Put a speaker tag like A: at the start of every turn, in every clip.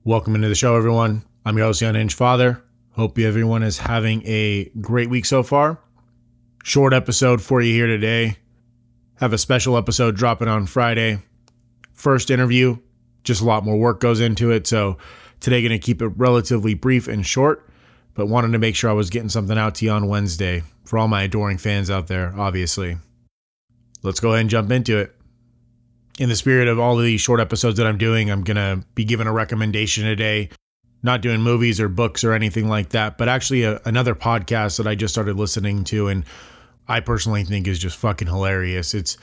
A: Welcome into the show, everyone. I'm your host, Unhinged Father. Hope everyone is having a great week so far. Short episode for you here today. Have a special episode dropping on Friday. First interview, just a lot more work goes into it. So today going to keep it relatively brief and short, but wanted to make sure I was getting something out to you on Wednesday for all my adoring fans out there, obviously. Let's go ahead and jump into it. In the spirit of all of these short episodes that I'm doing, I'm going to be giving a recommendation today. Not doing movies or books or anything like that, but actually another podcast that I just started listening to and I personally think is just fucking hilarious. It's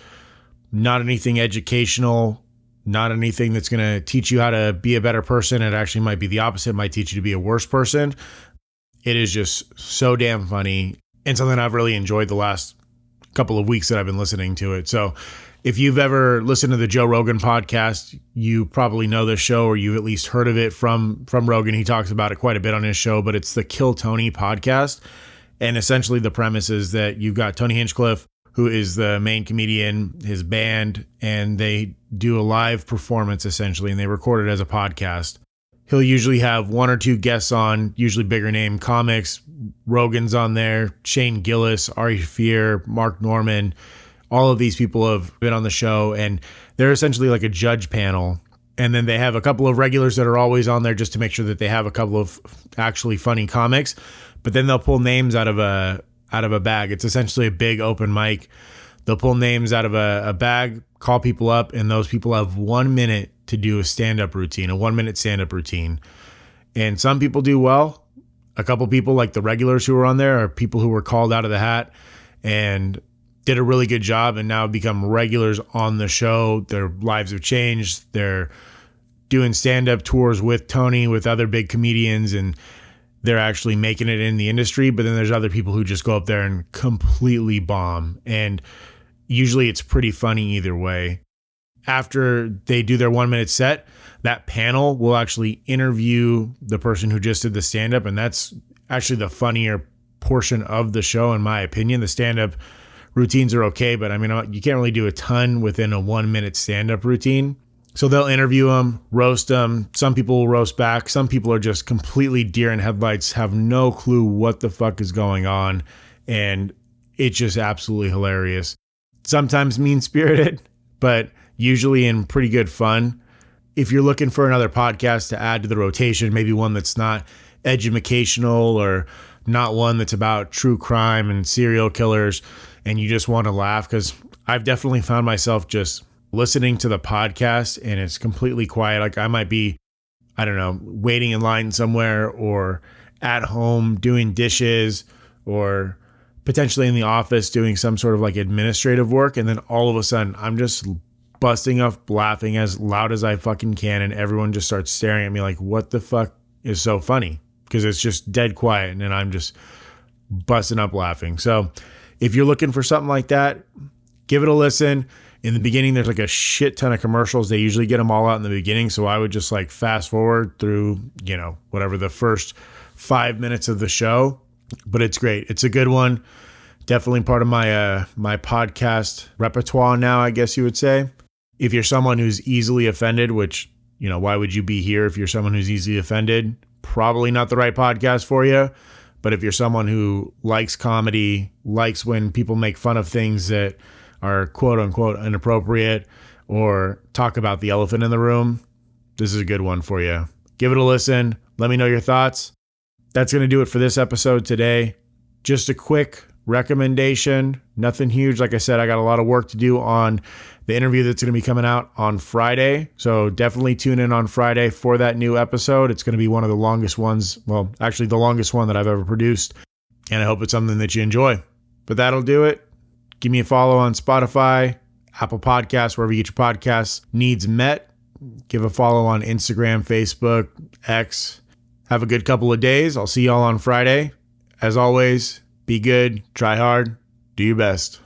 A: not anything educational, not anything that's going to teach you how to be a better person. It actually might be the opposite. It might teach you to be a worse person. It is just so damn funny and something I've really enjoyed the last couple of weeks that I've been listening to it. So if you've ever listened to the Joe Rogan podcast, you probably know this show or you've at least heard of it from Rogan. He talks about it quite a bit on his show, but it's the Kill Tony podcast. And essentially the premise is that you've got Tony Hinchcliffe, who is the main comedian, his band, and they do a live performance essentially, and they record it as a podcast. He'll usually have one or two guests on, usually bigger name comics. Rogan's on there, Shane Gillis, Ari Shaffir, Mark Norman. All of these people have been on the show, and they're essentially like a judge panel. And then they have a couple of regulars that are always on there just to make sure that they have a couple of actually funny comics. But then they'll pull names out of a bag. It's essentially a big open mic. They'll pull names out of a bag, call people up, and those people have 1 minute to do a stand-up routine, a 1 minute stand-up routine. And some people do well. A couple people, like the regulars who are on there, are people who were called out of the hat and did a really good job and now become regulars on the show. Their lives have changed. They're doing stand-up tours with Tony, with other big comedians, and they're actually making it in the industry. But then there's other people who just go up there and completely bomb. And usually it's pretty funny either way. After they do their 1 minute set, that panel will actually interview the person who just did the stand-up. And that's actually the funnier portion of the show, in my opinion. The stand-up routines are okay, but I mean, you can't really do a ton within a 1 minute stand-up routine. So they'll interview them, roast them. Some people will roast back. Some people are just completely deer in headlights, have no clue what the fuck is going on. And it's just absolutely hilarious. Sometimes mean-spirited, but usually in pretty good fun. If you're looking for another podcast to add to the rotation, maybe one that's not educational or not one that's about true crime and serial killers, and you just want to laugh, because I've definitely found myself just listening to the podcast and it's completely quiet. Like I might be, I don't know, waiting in line somewhere or at home doing dishes or potentially in the office doing some sort of like administrative work. And then all of a sudden I'm just busting up laughing as loud as I fucking can. And everyone just starts staring at me like, what the fuck is so funny? Because it's just dead quiet and then I'm just busting up laughing. So if you're looking for something like that, give it a listen. In the beginning, there's like a shit ton of commercials. They usually get them all out in the beginning. So I would just like fast forward through, whatever the first 5 minutes of the show. But it's great. It's a good one. Definitely part of my my podcast repertoire now, I guess you would say. If you're someone who's easily offended, which, why would you be here if you're someone who's easily offended? Probably not the right podcast for you. But if you're someone who likes comedy, likes when people make fun of things that are quote unquote inappropriate or talk about the elephant in the room, this is a good one for you. Give it a listen. Let me know your thoughts. That's going to do it for this episode today. Just a quick recommendation. Nothing huge. Like I said, I got a lot of work to do on the interview that's going to be coming out on Friday. So definitely tune in on Friday for that new episode. It's going to be one of the longest ones. Well, actually the longest one that I've ever produced. And I hope it's something that you enjoy. But that'll do it. Give me a follow on Spotify, Apple Podcasts, wherever you get your podcasts needs met. Give a follow on Instagram, Facebook, X. Have a good couple of days. I'll see y'all on Friday. As always, be good, try hard, do your best.